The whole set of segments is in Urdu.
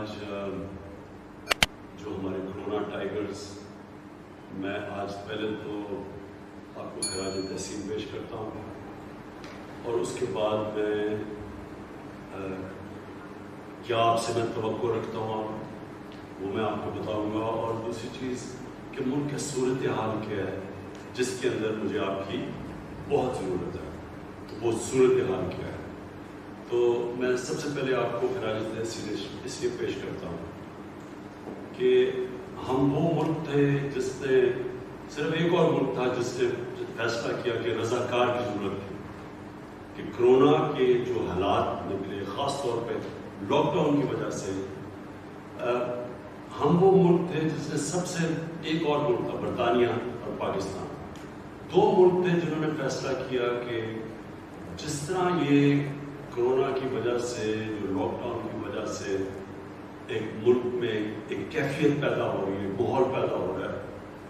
آج جو ہمارے کرونا ٹائیگرز، میں آج پہلے تو آپ کو خراج تحسین پیش کرتا ہوں، اور اس کے بعد میں کیا آپ سے میں توقع رکھتا ہوں وہ میں آپ کو بتاؤں گا، اور دوسری چیز کہ ملک کی صورتحال کیا ہے جس کے اندر مجھے آپ کی بہت ضرورت ہے، تو وہ صورتحال کیا ہے۔ تو میں سب سے پہلے آپ کو خراج تحسین اس لیے پیش کرتا ہوں کہ ہم وہ ملک تھے جس نے، صرف ایک اور ملک تھا جس نے فیصلہ کیا کہ رضاکار کی ضرورت تھی، کہ کرونا کے جو حالات نکلے خاص طور پہ لاک ڈاؤن کی وجہ سے، ہم وہ ملک تھے جس نے سب سے، ایک اور ملک تھا برطانیہ اور پاکستان، دو ملک تھے جنہوں نے فیصلہ کیا کہ جس طرح یہ کرونا کی وجہ سے، جو لاک ڈاؤن کی وجہ سے ایک ملک میں ایک کیفیت پیدا ہو رہی ہے، ماحول پیدا ہو رہا ہے،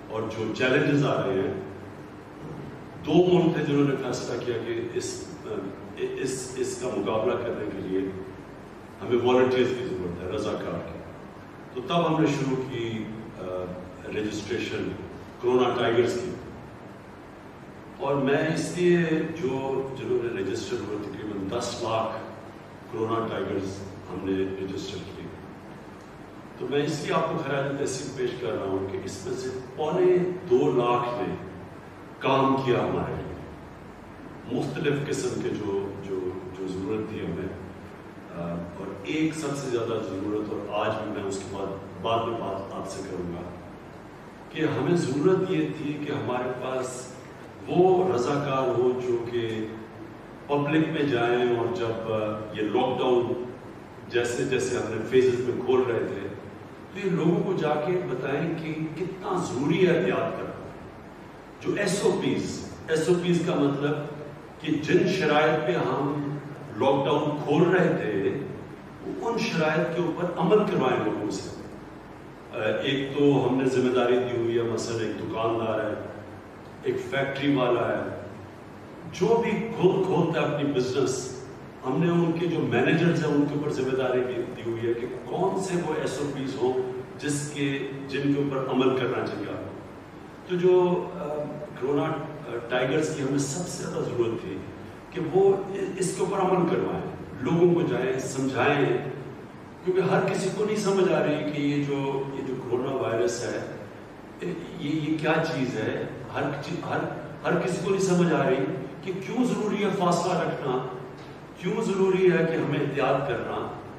اور جو چیلنجز آ رہے ہیں، دو ملک تھے جنہوں نے فیصلہ کیا کہ اس کا مقابلہ کرنے کے لیے ہمیں والنٹیئرز کی ضرورت ہے، رضاکار کی۔ تو تب ہم نے شروع کی رجسٹریشن کرونا ٹائیگرز کی، اور میں اس لیے جنہوں نے رجسٹر ہوئے تقریباً 10 لاکھ کرونا ٹائیگرز ہم نے رجسٹر کیے، تو میں اس لیے آپ کو خراج تحسین پیش کر رہا ہوں کہ اس میں سے 2.25 لاکھ نے کام کیا ہمارے لیے، مختلف قسم کے جو ضرورت تھی ہمیں، اور ایک سب سے زیادہ ضرورت، اور آج بھی میں اس کے بعد میں بات آپ سے کروں گا، کہ ہمیں ضرورت یہ تھی کہ ہمارے پاس وہ رضاکار ہو جو کہ پبلک میں جائیں، اور جب یہ لاک ڈاؤن جیسے جیسے ہم نے فیزز میں کھول رہے تھے، تو یہ لوگوں کو جا کے بتائیں کہ کتنا ضروری ہے احتیاط کرنا۔ جو ایس او پیز کا مطلب کہ جن شرائط پہ ہم لاک ڈاؤن کھول رہے تھے، ان شرائط کے اوپر عمل کروائیں لوگوں سے۔ ایک تو ہم نے ذمہ داری دی ہوئی ہے، مثلا ایک دکاندار ہے، ایک فیکٹری والا ہے، جو بھی کھولتا ہے اپنی بزنس، ہم نے ان کے جو مینیجرز ہیں ان کے اوپر ذمہ داری دی ہوئی ہے کہ کون سے وہ ایس او پیز ہوں جن کے اوپر عمل کرنا چاہیے۔ تو جو کرونا ٹائیگرز کی ہمیں سب سے زیادہ ضرورت تھی کہ وہ اس کے اوپر عمل کروائیں، لوگوں کو جائیں سمجھائیں، کیونکہ ہر کسی کو نہیں سمجھ آ رہی کہ یہ جو کرونا وائرس ہے یہ کیا چیز ہے۔ ہر کسی کو نہیں سمجھ آ رہی کہ کیوں ضروری ہے فاصلہ رکھنا، کیوں ضروری ہے کہ ہمیں احتیاط کرنا۔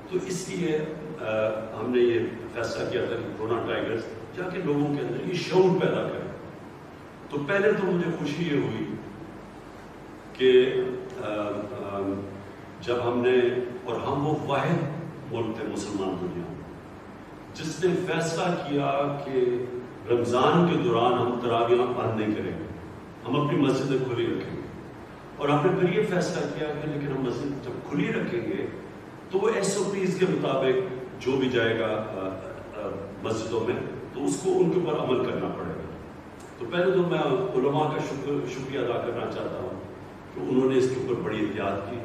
تو اس لیے ہم نے یہ فیصلہ کیا تھا کہ کرونا ٹائیگرز جا کے لوگوں کے اندر یہ شعور پیدا کریں۔ تو پہلے تو مجھے خوشی یہ ہوئی کہ جب ہم نے، اور ہم وہ واحد ملک تھے مسلمان دنیا میں جس نے فیصلہ کیا کہ رمضان کے دوران ہم تراویح بند نہیں کریں گے، ہم اپنی مسجدیں کھلی رکھیں گے، اور ہم نے پھر یہ فیصلہ کیا کہ لیکن ہم مسجد جب کھلی رکھیں گے تو وہ ایس او پیز کے مطابق جو بھی جائے گا مسجدوں میں تو اس کو ان کے اوپر عمل کرنا پڑے گا۔ تو پہلے تو میں علماء کا شکریہ ادا کرنا چاہتا ہوں کہ انہوں نے اس کے اوپر بڑی احتیاط کی،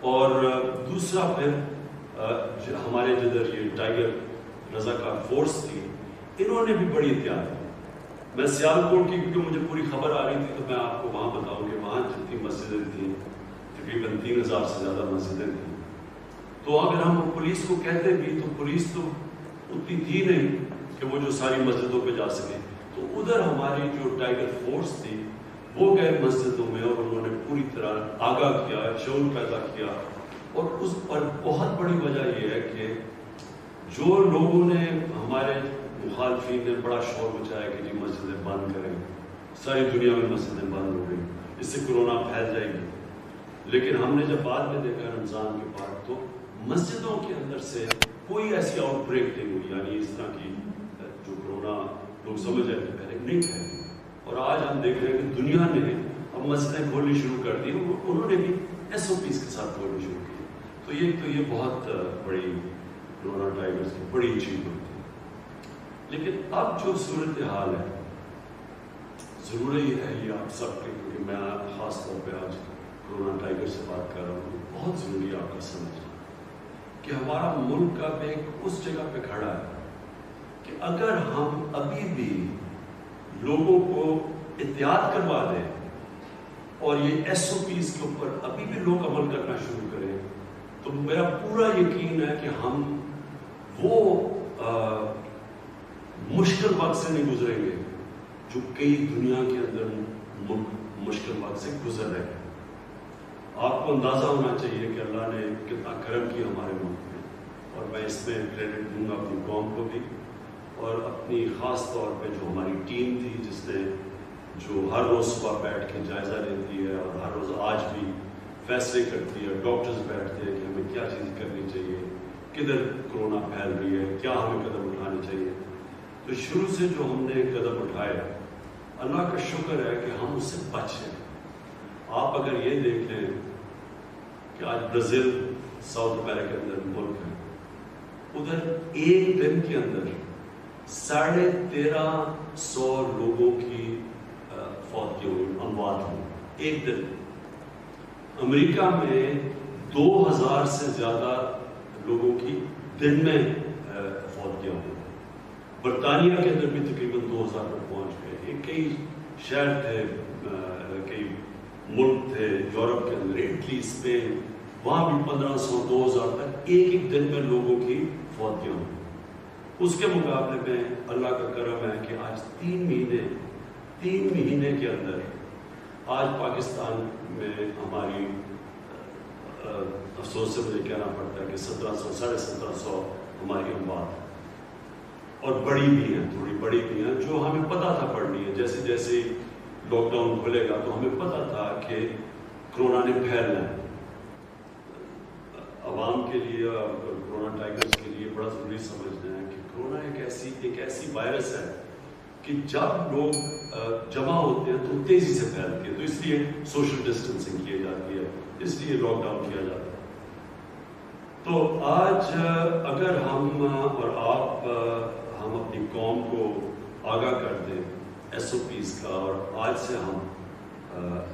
اور دوسرا پھر ہمارے جدھر یہ ٹائیگر رضاکار فورس تھی، انہوں نے بھی بڑی احتیاط کی۔ میں سیالکوٹ کی، کیونکہ مجھے پوری خبر آ رہی تھی، تو میں آپ کو وہاں بتاؤں کہ وہاں جتنی مسجدیں تھیں تقریباً 3000 سے زیادہ مسجدیں تھیں، تو اگر ہم پولیس کو کہتے بھی تو پولیس تو اتنی تھی نہیں کہ وہ جو ساری مسجدوں پہ جا سکے۔ تو ادھر ہماری جو ٹائیگر فورس تھی وہ گئے مسجدوں میں، اور انہوں نے پوری طرح آگاہ کیا، شعور پیدا کیا، اور اس پر بہت بڑی وجہ یہ ہے کہ جو لوگوں نے، ہمارے مخالفین نے بڑا شور مچایا کہ جی مسجدیں بند کریں، ساری دنیا میں مسجدیں بند ہو گئی، اس سے کرونا پھیل جائے گی، لیکن ہم نے جب بعد میں دیکھا رمضان کے بعد تو مسجدوں کے اندر سے کوئی ایسی آؤٹ بریک نہیں ہوئی، یعنی اس طرح کی جو کرونا لوگ سمجھ رہے تھے پہلے نہیں پھیلی۔ اور آج ہم دیکھ رہے ہیں کہ دنیا نے اب مسجدیں کھولنی شروع کر دی، انہوں نے بھی ایس او پیز کے ساتھ کھولنی شروع کی۔ تو یہ بہت بڑی کرونا ٹائیگرز کی بڑی اچیومنٹ تھی۔ لیکن اب جو صورتحال ہے، ضروری ہے یہ آپ سب کے، کیونکہ میں خاص طور پہ آج کرونا ٹائیگر سے بات کر رہا ہوں، بہت ضروری ہے آپ کا سمجھنا کہ ہمارا ملک اب ایک اس جگہ پہ کھڑا ہے کہ اگر ہم ابھی بھی لوگوں کو احتیاط کروا دیں اور یہ ایس او پیز کے اوپر ابھی بھی لوگ عمل کرنا شروع کریں تو میرا پورا یقین ہے کہ ہم وہ مشکل وقت سے نہیں گزریں گے جو کئی دنیا کے اندر مشکل وقت سے گزر رہے ہیں۔ آپ کو اندازہ ہونا چاہیے کہ اللہ نے کتنا کرم کیا ہمارے ملک میں، اور میں اس میں کریڈٹ دوں گا اپنی قوم کو بھی، اور اپنی خاص طور پہ جو ہماری ٹیم تھی جس نے جو ہر روز صبح بیٹھ کے جائزہ لیتی ہے اور ہر روز آج بھی فیصلے کرتی ہے، ڈاکٹرز بیٹھتے ہیں کہ ہمیں کیا چیز کرنی چاہیے، کدھر کرونا پھیل رہی ہے، کیا ہمیں قدم اٹھانے چاہیے۔ تو شروع سے جو ہم نے قدم اٹھائے، اللہ کا شکر ہے کہ ہم اس سے بچے۔ آپ اگر یہ دیکھ لیں کہ آج برازیل ساؤتھ امریکہ کے اندر ملک ہے، ادھر ایک دن کے اندر 1350 لوگوں کی فوت کی ہوئی، اموات ہوئی ایک دن۔ امریکہ میں 2000 سے زیادہ لوگوں کی دن میں فوت کیا ہوئی۔ برطانیہ کے اندر بھی تقریباً 2000 پر پہنچ گئے۔ کئی شہر تھے، کئی ملک تھے یورپ کے اندر، اٹلی، اسپین، وہاں بھی 1500 2000 تک ایک دن میں لوگوں کی فوت کیا ہوئی۔ اس کے مقابلے میں اللہ کا کرم ہے کہ آج 3 مہینے کے اندر آج پاکستان میں ہماری افسوس سے مجھے کہنا پڑتا ہے کہ 1700 1750 ہماری اموات، اور بڑی بھی ہیں، تھوڑی بڑی بھی ہیں جو ہمیں پتہ تھا پڑھنی ہے۔ جیسے جیسے لاک ڈاؤن کھلے گا تو ہمیں پتہ تھا کہ کرونا نے پھیلنا ہے۔ عوام کے لیے اور کرونا ٹائگرز کے لیے بڑا ضروری سمجھنا ہے کہ کرونا ایک ایسی وائرس ہے کہ جب لوگ جمع ہوتے ہیں تو تیزی سے پھیلتی ہے، تو اس لیے سوشل ڈسٹینسنگ کی جاتی ہے، اس لیے لاک ڈاؤن کیا جاتا ہے۔ تو آج اگر ہم اور آپ ہم اپنی قوم کو آگاہ کر دیں ایس او پیز کا، اور آج سے ہم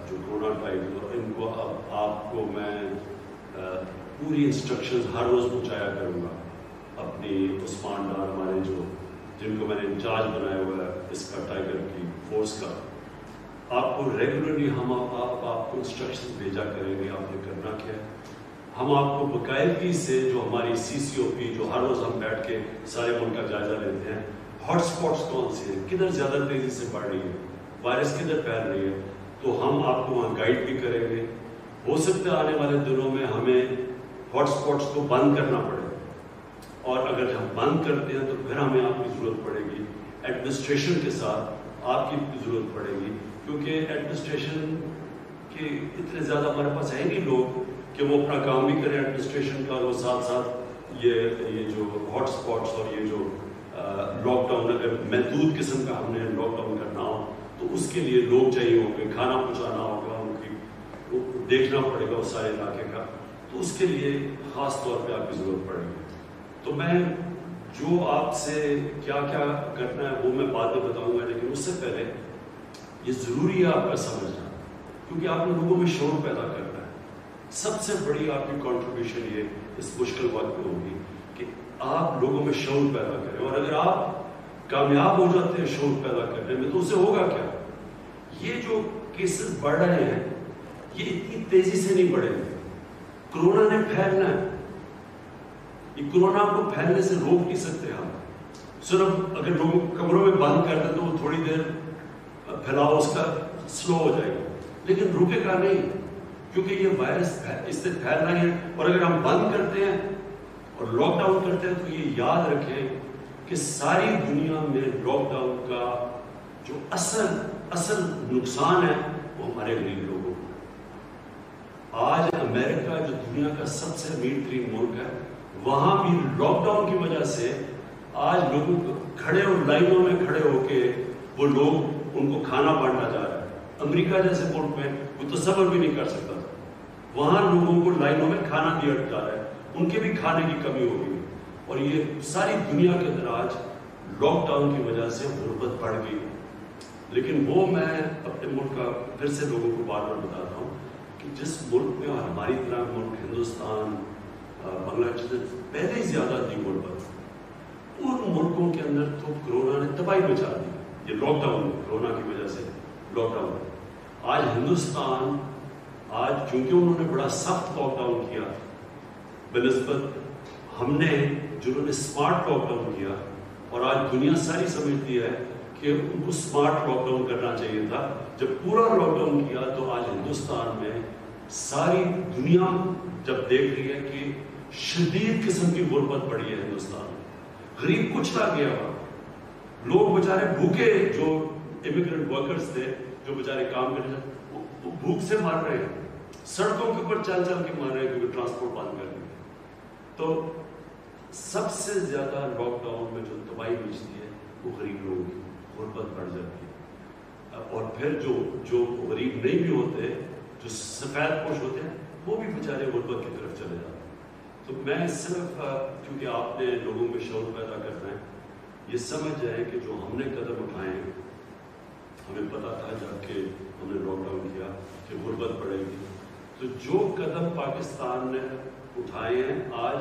جو کرونا ٹائم اور ان کو اب آپ کو میں پوری انسٹرکشنز ہر روز پہنچایا کروں گا اپنی عثمان ڈار ہمارے جن کو میں نے انچارج بنایا ہوا ہے اس کا ٹائگر کی فورس کا، آپ کو ریگولرلی ہم آپ کو انسٹرکشن بھیجا کریں گے آپ نے کرنا کیا ہے۔ ہم آپ کو باقاعدگی سے جو ہماری سی سی او پی جو ہر روز ہم بیٹھ کے سارے ملک کا جائزہ لیتے ہیں، ہاٹ اسپاٹس کون سے ہیں، کدھر زیادہ تیزی سے بڑھ رہی ہے، وائرس کدھر پھیل رہی ہے، تو ہم آپ کو وہاں گائیڈ بھی کریں گے۔ ہو سکتا ہے آنے والے دنوں میں ہمیں ہاٹ اسپاٹس کو بند کرنا پڑے، اور اگر ہم بند کرتے ہیں تو پھر ہمیں آپ کی ضرورت پڑے گی، ایڈمنسٹریشن کے ساتھ آپ کی ضرورت پڑے گی، کیونکہ ایڈمنسٹریشن کے اتنے زیادہ ہمارے پاس ہے نہیں لوگ کہ وہ اپنا کام بھی کریں ایڈمنسٹریشن کا، اور وہ ساتھ ساتھ یہ جو ہاٹ اسپاٹس اور یہ جو لاک ڈاؤن اگر محدود قسم کا ہم نے لاک ڈاؤن کرنا ہو تو اس کے لیے لوگ چاہیے ہوں گے، کھانا پہنچانا ہوگا، ان کی دیکھنا پڑے گا اس سارے علاقے کا، تو اس کے لیے خاص طور پہ آپ کی ضرورت پڑے گی۔ تو میں جو آپ سے کیا کیا کرنا ہے وہ میں بعد میں بتاؤں گا، لیکن اس سے پہلے یہ ضروری ہے آپ کا سمجھنا، کیونکہ آپ نے لوگوں میں شعور پیدا کرنا ہے۔ سب سے بڑی آپ کی کنٹریبیوشن یہ اس مشکل وقت میں ہوگی کہ آپ لوگوں میں شعور پیدا کریں، اور اگر آپ کامیاب ہو جاتے ہیں شعور پیدا کرنے میں تو اسے ہوگا کیا؟ یہ جو کیسز بڑھ رہے ہیں یہ اتنی تیزی سے نہیں بڑھیں گے، کرونا نے پھیلنا ہے، یہ کرونا کو پھیلنے سے روک نہیں سکتے ہم، صرف اگر لوگوں کو کمروں میں بند کر دیں تو وہ تھوڑی دیر پھیلاؤ اس کا سلو ہو جائے گا، لیکن رکے گا نہیں، کیونکہ یہ وائرس اس سے پھیلنا ہے۔ اور اگر ہم بند کرتے ہیں اور لاک ڈاؤن کرتے ہیں تو یہ یاد رکھیں کہ ساری دنیا میں لاک ڈاؤن کا جو اصل نقصان ہے وہ ہمارے غریب لوگوں کو۔ آج امریکہ جو دنیا کا سب سے امیر ترین ملک ہے، وہاں بھی لاک ڈاؤن کی وجہ سے آج لوگوں کو کھڑے اور لائنوں میں کھڑے ہو کے وہ لوگ ان کو کھانا بانٹا جا رہا ہے۔ امریکہ جیسے ملک میں وہ تصور بھی نہیں کر سکتا تھا، وہاں لوگوں کو لائنوں میں کھانا دیا جا رہا ہے، ان کے بھی کھانے کی کمی ہو گئی، اور یہ ساری دنیا کے اندر آج لاک ڈاؤن کی وجہ سے غربت بڑھ گئی۔ لیکن وہ میں اپنے ملک کا پھر سے لوگوں کو بار بار بتاتا ہوں کہ جس ملک میں، اور ہماری طرح ملک ہندوستان، بنگلہ دیش سے پہلے ہی زیادہ تھی غربت. ان ملکوں کے اندر تو کورونا نے تباہی مچا دی. یہ لاک ڈاؤن کورونا کی وجہ سے لاک ڈاؤن. آج ہندوستان چونکہ انہوں نے بڑا سخت لاک ڈاؤن کیا بنسبت ہم نے جنہوں نے اسمارٹ لاک ڈاؤن کیا, اور آج دنیا ساری سمجھتی ہے کہ ان کو اسمارٹ لاک ڈاؤن کرنا چاہیے تھا. جب پورا لاک ڈاؤن کیا تو آج ہندوستان میں ساری دنیا جب دیکھ رہی ہے کہ شدید قسم کی غربت پڑی ہے ہندوستان میں, غریب کچلا گیا ہوا, لوگ بیچارے بھوکے جو امیگرنٹ ورکرز تھے جو بیچارے کام کرنے وہ بھوک سے مار رہے ہیں, سڑکوں کے اوپر چل چل کے مار رہے ہیں کیونکہ ٹرانسپورٹ بند کر دیا. تو سب سے زیادہ لاک ڈاؤن میں جو تباہی مچتی ہے وہ غریب لوگوں کی غربت بڑھ جاتی ہے. اور پھر جو غریب نہیں بھی ہوتے, جو سفید پوش ہوتے ہیں, وہ بھی بیچارے غربت کی طرف چلے جاتے ہیں. تو میں صرف کیونکہ آپ نے لوگوں میں شعور پیدا کرنا ہے, یہ سمجھ جائیں کہ جو ہم نے قدم اٹھائے ہیں, ہمیں پتا تھا جب کہ ہم نے لاک ڈاؤن کیا کہ غربت بڑھے گی. تو جو قدم پاکستان نے اٹھائے ہیں, آج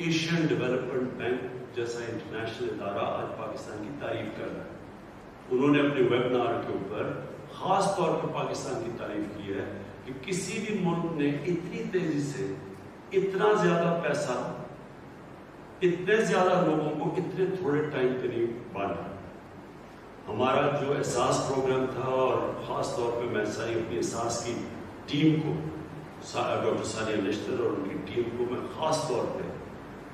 ایشین ڈیولپمنٹ بینک جیسا انٹرنیشنل ادارہ آج پاکستان کی تعریف کر رہا ہے. انہوں نے اپنے ویبنار کے اوپر خاص طور پر پاکستان کی تعریف کی ہے کہ کسی بھی ملک نے اتنی تیزی سے اتنا زیادہ پیسہ اتنے زیادہ لوگوں کو اتنے تھوڑے ٹائم پہ نہیں بانٹا. ہمارا جو احساس پروگرام تھا, اور خاص طور پہ میں ساری اپنی احساس کی ٹیم کو, ڈاکٹر ثانیہ نشتر اور ان کی ٹیم کو میں خاص طور پہ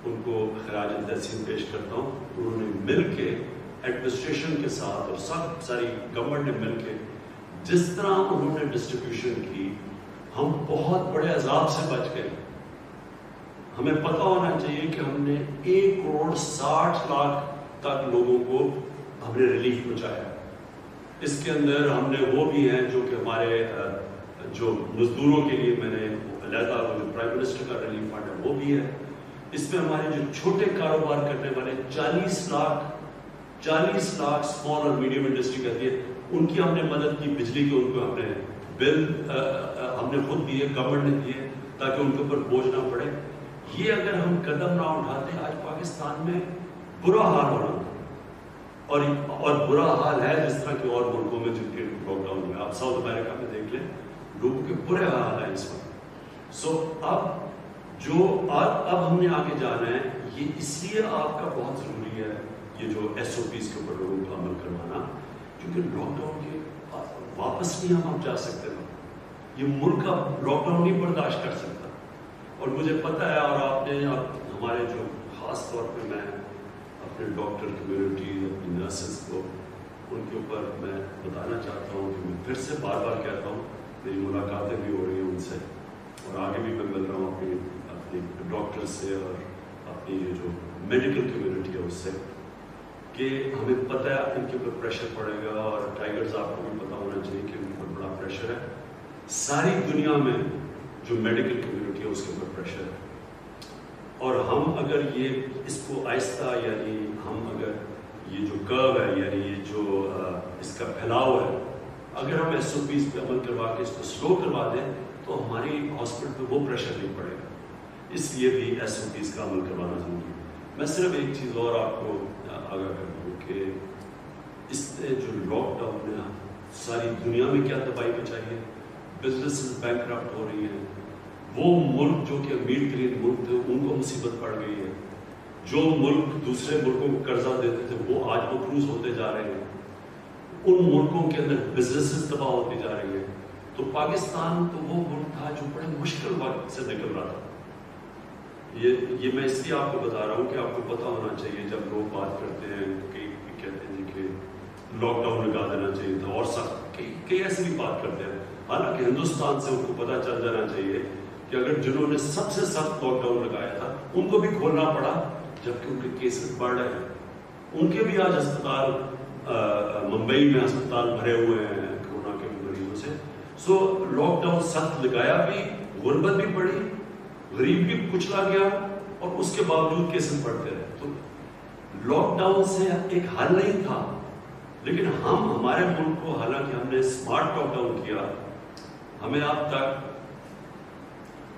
ان کو خراج تحسین پیش کرتا ہوں. انہوں نے مل کے ایڈمنسٹریشن کے ساتھ اور ساری گورنمنٹ نے مل کے جس طرح انہوں نے ڈسٹریبیوشن کی, ہم بہت بڑے عذاب سے بچ گئے. ہمیں پتہ ہونا چاہیے کہ ہم نے 1,60,00,000 تک لوگوں کو ہم نے ریلیف پہنچایا. اس کے اندر ہم نے وہ بھی ہیں جو کہ ہمارے جو مزدوروں کے لیے میں نے علیحدہ جو پرائم منسٹر کا ریلیف فنڈ ہے وہ بھی ہے. اس میں ہمارے جو چھوٹے کاروبار کرنے والے 40 لاکھ اسمال اور میڈیم انڈسٹری کہتی ہے, ان کی ہم نے مدد کی. بجلی کے ان کو ہم نے بل ہم نے خود دیے, گورنمنٹ نے دیے, تاکہ ان کے اوپر بوجھ نہ پڑے. یہ اگر ہم قدم نہ اٹھاتے آج پاکستان میں برا حال ہونا تھا, اور برا حال ہے جس طرح کے اور ملکوں میں جن کے لاک ڈاؤن میں. آپ ساؤتھ امریکہ میں دیکھ لیں, لوگوں کے برے حال ہیں اس وقت. اب ہم نے آگے جانا ہے, یہ اس لیے آپ کا بہت ضروری ہے یہ جو SOPs کے اوپر لوگوں کا عمل کروانا, کیونکہ لاک ڈاؤن کے واپس نہیں ہم جا سکتے. یہ ملک اب لاک ڈاؤن نہیں برداشت کر سکتا. اور مجھے پتہ ہے, اور آپ نے ہمارے جو خاص طور پہ میں اپنے ڈاکٹر کمیونٹی, اپنی نرسز کو, ان کے اوپر میں بتانا چاہتا ہوں کہ میں پھر سے بار بار کہتا ہوں, میری ملاقاتیں بھی ہو رہی ہیں ان سے, اور آگے بھی میں مل رہا ہوں اپنی ڈاکٹر سے اور اپنی یہ جو میڈیکل کمیونٹی ہے اس سے, کہ ہمیں پتہ ہے ان کے اوپر پریشر پڑے گا. اور ٹائیگرز آپ کو بھی پتہ ہونا چاہیے کہ ان کے اوپر بڑا پریشر ہے. ساری دنیا میں جو میڈیکل کمیونٹی ہے اس کے اوپر پریشر ہے. اور ہم اگر اس کو آہستہ, یعنی ہم اگر یہ جو کرو ہے, یعنی یہ جو اس کا پھیلاؤ ہے, اگر ہم SOPs پہ عمل کروا کے اس کو سلو کروا دیں تو ہماری ہاسپٹل پہ وہ پریشر نہیں پڑے گا. اس لیے بھی SOPs کا عمل کروانا ضروری ہے. میں صرف ایک چیز اور آپ کو آگاہ کر دوں کہ اس نے جو لاک ڈاؤن نے ساری دنیا میں کیا تباہی مچائی ہے. بزنسز بینکرپٹ ہو رہی ہیں. وہ ملک جو کہ امیر ترین ملک تھے ان کو مصیبت پڑ گئی ہے. جو ملک دوسرے ملکوں کو قرضہ دیتے تھے وہ آج مقروض ہوتے جا رہے ہیں. ان ملکوں کے اندر بزنسز تباہ ہوتی جا رہی ہیں. تو پاکستان تو وہ ملک تھا جو بڑے مشکل وقت سے نکل رہا تھا. یہ میں اس لیے آپ کو بتا رہا ہوں کہ آپ کو پتہ ہونا چاہیے, جب لوگ بات کرتے ہیں کہتے ہیں کہ لاک ڈاؤن لگا دینا چاہیے تھا اور سخت کئی ایسی بھی بات کرتے ہیں. حالانکہ ہندوستان سے ان کو پتہ چل جانا چاہیے کہ اگر جنہوں نے سب سے سخت لاک ڈاؤن لگایا تھا ان کو بھی کھولنا پڑا, جبکہ ان کے کیسز بڑھ رہے ہیں. ان کے بھی آج ہسپتال, ممبئی میں ہسپتال بھرے ہوئے ہیں کورونا کے مریضوں سے. سو لاک ڈاؤن سخت لگایا بھی, غربت بھی بڑھی, غریب بھی کچلا گیا, اور اس کے باوجود کیسز بڑھتے رہے. تو لاک ڈاؤن سے ایک حل نہیں تھا, لیکن ہمارے ملک کو, حالانکہ ہم نے اسمارٹ لاک ڈاؤن کیا, ہمیں اب تک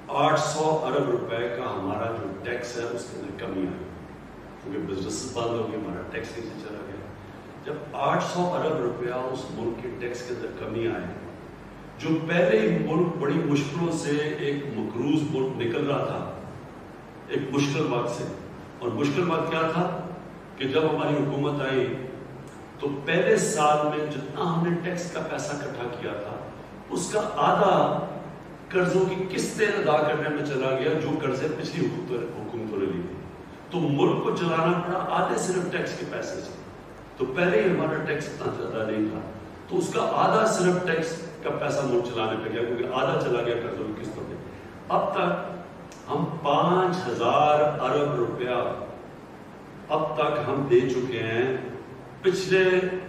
800 ارب روپے کا ہمارا جو ٹیکس ہے اس کے اندر کمی آئی، کیونکہ بزنس بند ہو گئی، ہمارا ٹیکس نیچے چلا گیا۔ جب 800 ارب روپیہ اس ملک کے ٹیکس کے اندر کمی آئے، جو پہلے ملک بڑی مشکلوں سے ایک مقروض ملک نکل رہا تھا ایک مشکل وقت سے، اور مشکل وقت کیا تھا کہ جب ہماری حکومت آئی تو پہلے سال میں جتنا ہم نے ٹیکس کا پیسہ اکٹھا کیا تھا اس کا آدھا قرضوں کی قسطیں ادا کرنے میں چلا گیا جو قرضے پچھلی حکومتوں نے لی تھی، تو ملک کو چلانا پڑا آدھے صرف ٹیکس کے پیسے سے۔ تو پہلے ہی ہمارا ٹیکس اتنا زیادہ نہیں تھا، تو اس کا آدھا صرف ٹیکس کا پیسہ ملک چلانے پہ گیا، کیونکہ آدھا چلا گیا قرضوں کی قسطوں پہ۔ اب تک ہم 5000 ارب روپیہ اب تک ہم دے چکے ہیں پچھلے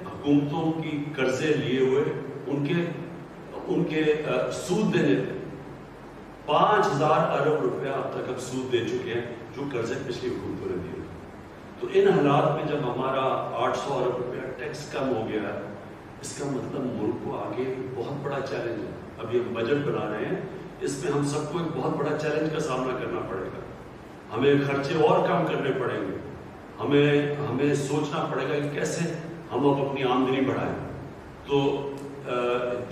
حکومتوں کی قرضے لیے ہوئے ان کے سود دینے پہ 5000 ارب روپیہ اب تک ہم سود دے چکے ہیں جو قرضے پچھلی حکومتوں نے دیے۔ تو ان حالات میں جب ہمارا 800 ارب روپیہ ٹیکس کم ہو گیا ہے، اس کا مطلب ملک کو آگے بہت بڑا چیلنج ہے۔ ابھی ہم بجٹ بنا رہے ہیں، اس میں ہم سب کو ایک بہت بڑا چیلنج کا سامنا کرنا پڑے گا، ہمیں خرچے اور کم کرنے پڑیں گے، ہمیں سوچنا پڑے گا کہ کیسے ہم اب اپنی آمدنی بڑھائیں۔ تو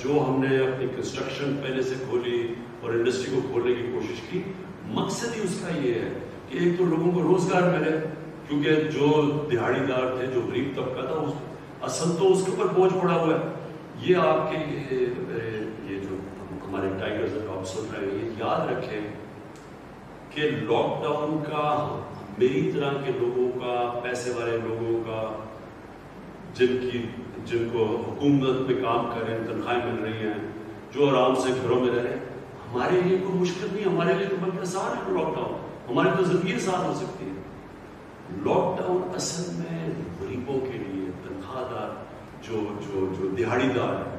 جو ہم نے اپنی کنسٹرکشن پہلے سے کھولی اور انڈسٹری کو کھولنے کی کوشش کی، مقصد ہی اس کا یہ ہے کہ ایک تو لوگوں کو روزگار ملے، کیونکہ جو دیہڑی دار تھے، جو غریب طبقہ تھا، اصل تو اس کے اوپر بوجھ پڑا ہوا ہے۔ یہ آپ کے یہ جو ہمارے ٹائیگرز آپ سن رہے ہیں، یہ یاد رکھیں کہ لاک ڈاؤن کا میری طرح کے لوگوں کا، پیسے والے لوگوں کا، جن کو حکومت میں کام کر رہے ہیں، تنخواہیں مل رہی ہیں، جو آرام سے گھروں میں رہ رہے ہیں، ہمارے لیے کوئی مشکل نہیں، ہمارے لیے تو بلکہ آسان ہے لاک ڈاؤن، ہماری تو زندگی آسان ہو سکتی ہے۔ لاک ڈاؤن اصل میں غریبوں کے لیے، تنخواہ دار، جو دیہڑی دار ہیں،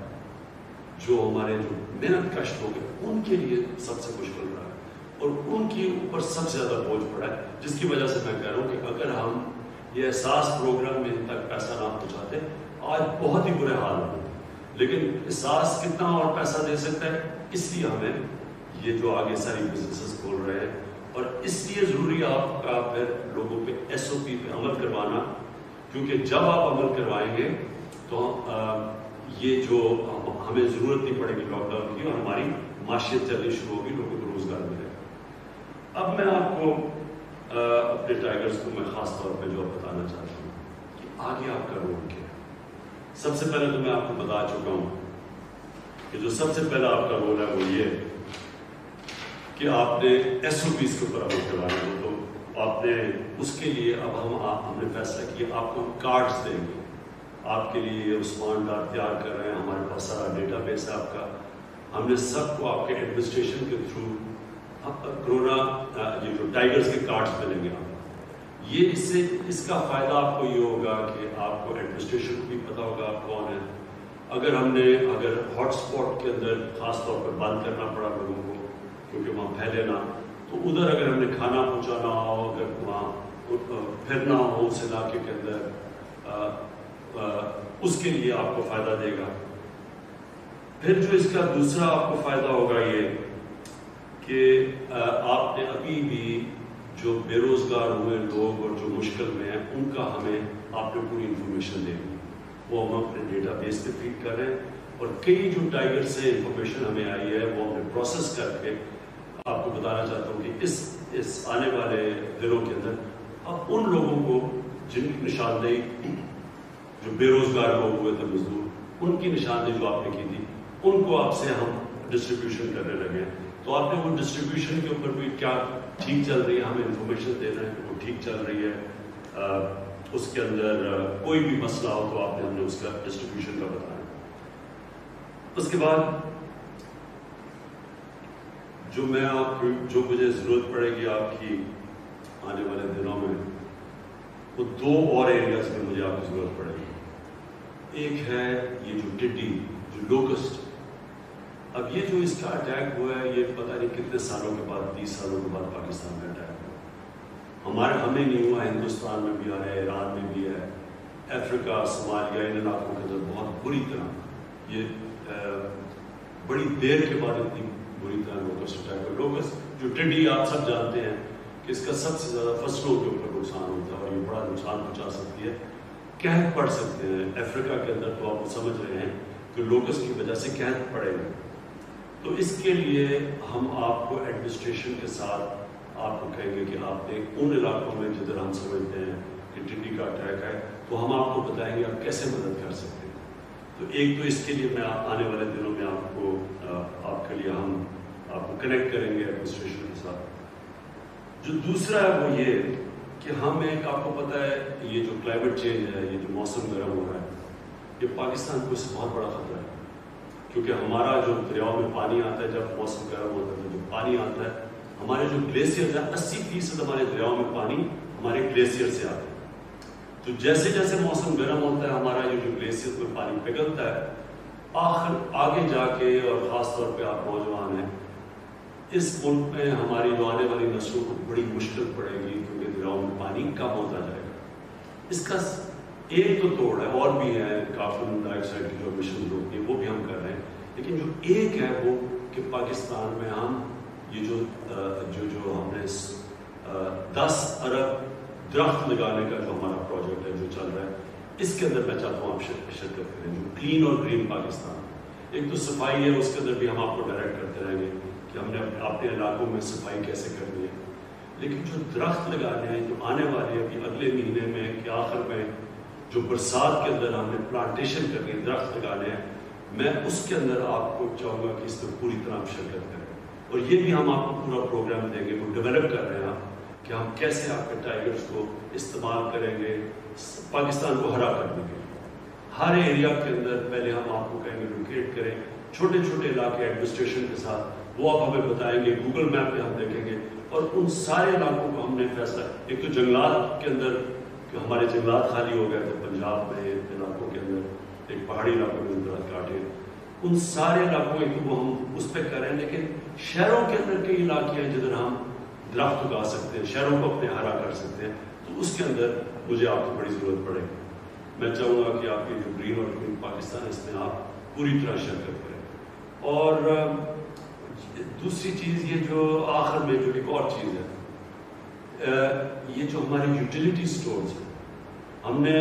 جو ہمارے جو محنت کش لوگ ہیں، ان کے لیے سب سے مشکل رہا ہے، اور ان کے اوپر سب سے زیادہ بوجھ پڑا ہے، جس کی وجہ سے میں کہہ رہا ہوں کہ اگر ہم یہ احساس پروگرام میں ان تک پیسہ نہ پہنچاتے، آج بہت ہی برے حال ہوتے۔ لیکن احساس کتنا اور پیسہ دے سکتا ہے، اس لیے ہمیں یہ جو آگے ساری بزنسز کھول رہے ہیں، اور اس لیے ضروری آپ کا پھر لوگوں پہ SOP پہ عمل کروانا، کیونکہ جب آپ عمل کروائیں گے تو یہ جو ہمیں ضرورت نہیں پڑے گی لاک ڈاؤن کی، اور ہماری معاشیت چلنی شروع ہوگی، لوگوں کو روزگار ملے گا۔ اب میں آپ کو اپنے ٹائیگرز کو میں خاص طور پہ جو بتانا چاہتا ہوں کہ آگے آپ کا رول کیا ہے۔ سب سے پہلے تو میں آپ کو بتا چکا ہوں کہ جو سب سے پہلا آپ کا رول ہے وہ یہ کہ آپ نے SOPs کے اوپر عمل کروانا ہے، تو آپ نے اس کے لیے اب ہم نے فیصلہ کیا آپ کو کارڈز دیں گے، آپ کے لیے عثمان ڈار تیار کر رہے ہیں، ہمارے پاس سارا ڈیٹا بیس ہے آپ کا، ہم نے سب کو آپ کے ایڈمنسٹریشن کے تھرو کرونا یہ جو ٹائیگرز کے کارڈز ملیں گے آپ، یہ اس کا فائدہ آپ کو یہ ہوگا کہ آپ کو ایڈمنسٹریشن کو بھی پتہ ہوگا آپ کون ہیں۔ اگر ہاٹ اسپاٹ کے اندر خاص طور پر بند کرنا پڑا لوگوں کو کیونکہ وہاں پھیلے نہ، تو ادھر اگر ہم نے کھانا پہنچانا ہو، اگر وہاں پھرنا ہو اس علاقے کے اندر، اس کے لیے آپ کو فائدہ دے گا۔ پھر جو اس کا دوسرا آپ کو فائدہ ہوگا یہ کہ آپ نے ابھی بھی جو بے روزگار ہوئے لوگ اور جو مشکل میں ہیں ان کا ہمیں آپ نے پوری انفارمیشن دینی، وہ ہم اپنے ڈیٹا بیس پہ فیڈ کر رہے ہیں، اور کئی جو ٹائیگر سے انفارمیشن ہمیں آئی ہے وہ ہم نے پروسیس کر کے آپ کو بتانا چاہتا ہوں کہ اس آنے والے دنوں کے اندر اب ان لوگوں کو جن کی نشاندہی جو بے روزگار لوگ ہوئے تھے مزدور، ان کی نشاندہی جو آپ نے کی تھی ان کو آپ سے ہم ڈسٹریبیوشن کرنے لگے ہیں۔ تو آپ نے وہ ڈسٹریبیوشن کے اوپر بھی کیا ٹھیک چل رہی ہے، ہمیں انفارمیشن دے رہے ہیں کہ وہ ٹھیک چل رہی ہے، اس کے اندر کوئی بھی مسئلہ ہو تو آپ نے ہمیں اس کا ڈسٹریبیوشن کا بتایا۔ اس کے بعد جو مجھے ضرورت پڑے گی آپ کی آنے والے دنوں میں، وہ دو اور ایریاز میں مجھے آپ کی ضرورت پڑے گی۔ ایک ہے یہ جو ٹڈی، جو لوکسٹ، اب یہ جو اس کا اٹیک ہوا ہے یہ پتہ نہیں کتنے سالوں کے بعد، 30 سالوں کے بعد پاکستان میں اٹیک ہوا، ہمیں نہیں ہوا، ہندوستان میں بھی آ رہا ہے، ایران میں بھی ہے، افریقہ، صومالیہ، ان علاقوں کے اندر بہت بری طرح، یہ بڑی دیر کے بعد اتنی بری طرح لوکسٹ اٹیک ہوا۔ لوکسٹ جو ٹڈی آپ سب جانتے ہیں کہ اس کا سب سے زیادہ فصلوں کے اوپر نقصان ہوتا ہے اور یہ بڑا نقصان پہنچا سکتی ہے، قحط پڑ سکتے ہیں افریقہ کے اندر، تو آپ سمجھ رہے ہیں کہ لوکس کی وجہ سے قحط پڑے گا۔ تو اس کے لیے ہم آپ کو ایڈمنسٹریشن کے ساتھ آپ کو کہیں گے کہ آپ نے ان علاقوں میں جدھر ہم سمجھتے ہیں کہ ٹڈی کا اٹیک ہے تو ہم آپ کو بتائیں گے آپ کیسے مدد کر سکتے ہیں۔ تو ایک تو اس کے لیے میں آنے والے دنوں میں آپ کو آپ کے لیے ہم آپ کو کنیکٹ کریں گے ایڈمنسٹریشن کے ساتھ۔ جو دوسرا ہے وہ یہ کہ ہم ایک آپ کو پتہ ہے یہ جو کلائمیٹ چینج ہے، یہ جو موسم گرم ہو رہا ہے، یہ پاکستان کو اس سے بہت بڑا خطرہ ہے، کیونکہ ہمارا جو دریاؤں میں پانی آتا ہے جب موسم گرم ہوتا ہے، جو پانی آتا ہے ہمارے جو گلیشیئر ہیں 80% ہمارے دریاؤں میں پانی ہمارے گلیشیئر سے آتا ہے۔ تو جیسے جیسے موسم گرم ہوتا ہے ہمارا یہ جو گلیشیئر میں پانی پگھلتا ہے، آگے جا کے اور خاص طور پہ آپ نوجوان ہیں، اس ملک میں ہماری جو آنے والی نسلوں کو بڑی مشکل پڑے گی، کیونکہ دریاؤں میں پانی کم ہوتا جائے گا۔ اس کا ایک تو توڑ ہے، اور بھی ہے کاربن ڈائی آکسائڈ کی جو ایمیشن روکتی ہے وہ بھی ہم کر رہے ہیں، لیکن جو ایک ہے وہ کہ پاکستان میں ہم یہ جو ہم نے 10 ارب درخت لگانے کا جو ہمارا پروجیکٹ ہے جو چل رہا ہے، اس کے اندر میں چاہتا ہوں آپ شرکت کریں، جو کلین اور گرین پاکستان۔ ایک تو صفائی ہے، اس کے اندر بھی ہم آپ کو ڈائریکٹ کرتے رہیں گے کہ ہم نے اپنے علاقوں میں صفائی کیسے کرنی ہے، لیکن جو درخت لگانے ہیں جو آنے والے ابھی اگلے مہینے میں کہ آخر میں جو برسات کے اندر ہم نے پلانٹیشن کرنی ہے، درخت لگانے ہیں، میں اس کے اندر آپ کو چاہوں گا کہ اس میں پوری طرح آپ شرکت کریں، اور یہ بھی ہم آپ کو پورا پروگرام دیں گے، وہ ڈیولپ کر رہے ہیں آپ کہ ہم کیسے آپ کے ٹائیگرز کو استعمال کریں گے پاکستان کو ہرا کرنے کے لیے۔ ہر ایریا کے اندر پہلے ہم آپ کو کہیں گے لوکیٹ کریں، چھوٹے چھوٹے علاقے ایڈمنسٹریشن کے ساتھ وہ آپ ہمیں بتائیں گے، گوگل میپ پہ ہم دیکھیں گے، اور ان سارے علاقوں کو ہم نے فیصلہ، ایک تو جنگلات کے اندر کہ ہمارے جنگلات خالی ہو گئے تھے پنجاب میں علاقوں کے اندر، ایک پہاڑی علاقوں میں درخت کاٹے، ان سارے علاقوں میں وہ ہم اس پہ کریں، لیکن شہروں کے اندر کئی علاقے ہیں جدھر ہم درخت اگا سکتے ہیں، شہروں کو اپنے ہرا کر سکتے ہیں، تو اس کے اندر مجھے آپ کی بڑی ضرورت پڑے گی۔ میں چاہوں گا کہ آپ کی جو گرین اور گرین پاکستان اس میں آپ پوری طرح شرکت کریں۔ اور دوسری چیز یہ جو آخر میں جو ایک اور چیز ہے، یہ جو ہمارے یوٹیلیٹی سٹورز ہیں، ہم نے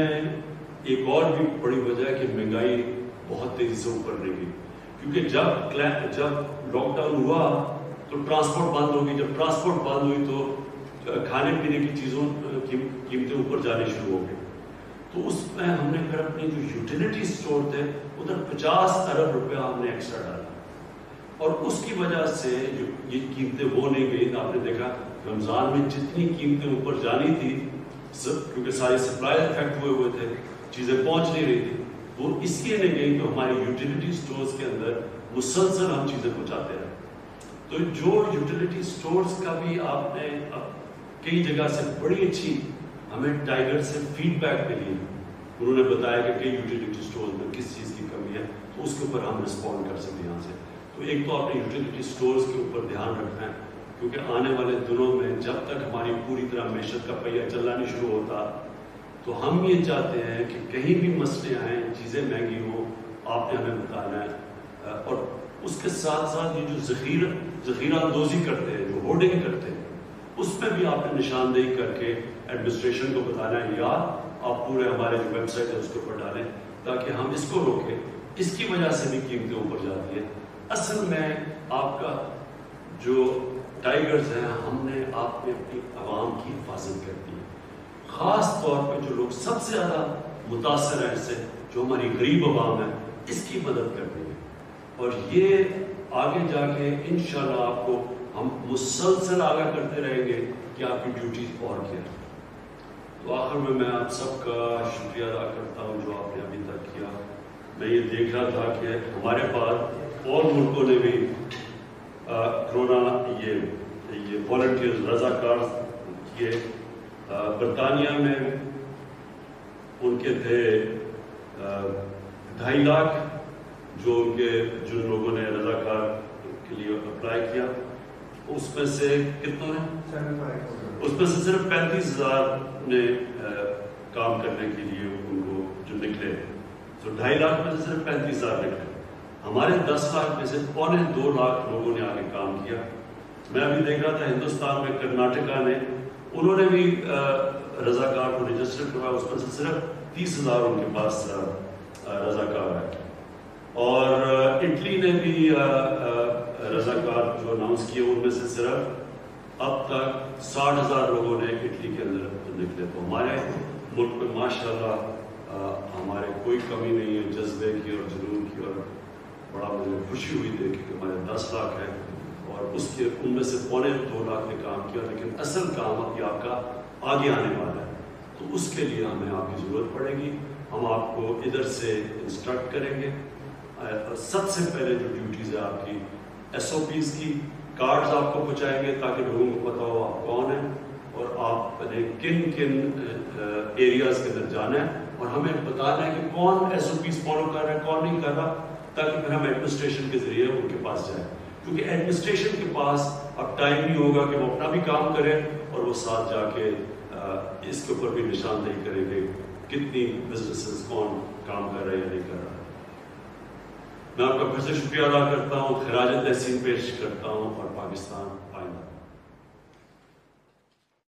ایک اور بھی بڑی وجہ ہے کہ مہنگائی بہت تیزی سے اوپر نہیں گئی، کیونکہ جب لاک ڈاؤن ہوا تو ٹرانسپورٹ بند ہوگی، جب ٹرانسپورٹ بند ہوئی تو کھانے پینے کی چیزوں کی قیمتیں اوپر جانے شروع ہو گئی، تو اس میں ہم نے پھر اپنے جو یوٹیلیٹی سٹور تھے ادھر 50 ارب روپیہ ہم نے ایکسٹرا ڈالا، اور اس کی وجہ سے جو یہ قیمتیں وہ نہیں گئی۔ آپ نے دیکھا رمضان میں جتنی قیمتیں اوپر جانی تھی، کیونکہ سارے سپلائی افیکٹ ہوئے تھے، چیزیں پہنچ نہیں رہی تھی، وہ اس لیے نہیں گئی تو ہمارے یوٹیلیٹی سٹورز کے اندر مسلسل ہم چیزیں پہنچاتے رہے۔ تو جو یوٹیلیٹی سٹورز کا بھی آپ نے کئی جگہ سے بڑی اچھی ہمیں ٹائیگر سے فیڈ بیک ملی، انہوں نے بتایا کہ کئی یوٹیلیٹی سٹورز میں کس چیز کی کمی ہے، تو اس کے اوپر ہم رسپونڈ کر سکتے ہیں یہاں سے۔ تو ایک تو آپ نے یوٹیلیٹی سٹورز کے اوپر دھیان رکھنا ہے، کیونکہ آنے والے دنوں میں جب تک ہماری پوری طرح معیشت کا پہیہ چلنا نہیں شروع ہوتا، تو ہم یہ چاہتے ہیں کہ کہیں بھی مسئلے آئیں، چیزیں مہنگی ہوں، آپ نے ہمیں بتانا ہے، اور اس کے ساتھ ساتھ یہ جو ذخیرہ اندوزی کرتے ہیں، جو ہورڈنگ کرتے ہیں، اس میں بھی آپ نے نشاندہی کر کے ایڈمنسٹریشن کو بتانا ہے، یا آپ پورے ہمارے جو ویب سائٹ ہے اس کے اوپر ڈالیں تاکہ ہم اس کو روکیں۔ اس کی وجہ سے بھی قیمتیں اوپر جاتی ہیں۔ اصل میں آپ کا جو ٹائیگرز ہیں، ہم نے آپ نے اپنی عوام کی حفاظت کر دی ہے، خاص طور پہ جو لوگ سب سے زیادہ متاثر ہیں اس سے، جو ہماری غریب عوام ہے، اس کی مدد کر دیں گے، اور یہ آگے جا کے انشاءاللہ آپ کو ہم مسلسل آگاہ کرتے رہیں گے کہ آپ کی ڈیوٹی اور کیا ہے۔ تو آخر میں آپ سب کا شکریہ ادا کرتا ہوں جو آپ نے ابھی تک کیا۔ میں یہ دیکھ رہا تھا کہ ہمارے پاس اور ملکوں نے بھی کرونا یہ والنٹیئرز رضاکار کیے۔ برطانیہ میں ان کے تھے 2.5 لاکھ جو ان کے جن لوگوں نے رضاکار کے لیے اپلائی کیا، اس میں سے کتنوں نے، اس میں سے صرف 35,000 نے کام کرنے کے لیے ان کو جو نکلے، تو 2.5 لاکھ میں سے صرف 35,000 نکلے۔ ہمارے 10 لاکھ میں سے 1.25 لاکھ لوگوں نے آگے کام کیا، میں ابھی دیکھ رہا تھا ہندوستان میں کرناٹکا نے انہوں نے بھی رضاکار کو رجسٹر کروایا، اس میں سے صرف 30,000 ان کے پاس رضاکار ہے. اور اٹلی نے بھی رضاکار جو اناؤنس کیے ان میں سے صرف اب تک 60,000 لوگوں نے اٹلی کے اندر نکلے. تو ہمارے ملک میں ماشاءاللہ ہمارے کوئی کمی نہیں ہے جذبے کی اور جنون کی، اور بڑا مجھے خوشی ہوئی دیکھ کہ ہمارے 10 لاکھ ہیں اور ان میں سے 2.25 لاکھ نے کام کیا، لیکن اصل کام ابھی آپ کا آگے آنے والا ہے. تو اس کے لیے ہمیں آپ کی ضرورت پڑے گی. ہم آپ کو ادھر سے انسٹرکٹ کریں گے. سب سے پہلے جو ڈیوٹیز ہے آپ کی SOPs کی کارڈز آپ کو پہنچائیں گے تاکہ لوگوں کو پتا ہو آپ کون ہیں اور آپ نے کن ایریاز کے اندر جانا ہے، اور ہمیں بتانا ہے کہ کون SOPs فالو کر رہا ہے کون نہیں کر رہا، تاکہ پھر ہم ایڈمنسٹریشن کے ذریعے ان کے پاس جائیں. کیونکہ ایڈمنسٹریشن کے پاس اب ٹائم نہیں ہوگا کہ وہ اپنا بھی کام کرے اور وہ ساتھ جا کے اس کے اوپر بھی نشاندہی کریں گے کتنی بزنسز کون کام کر رہا ہے یا نہیں کر رہا. میں آپ کا پھر سے شکریہ ادا کرتا ہوں، خراج تحسین پیش کرتا ہوں، اور پاکستان آئندہ.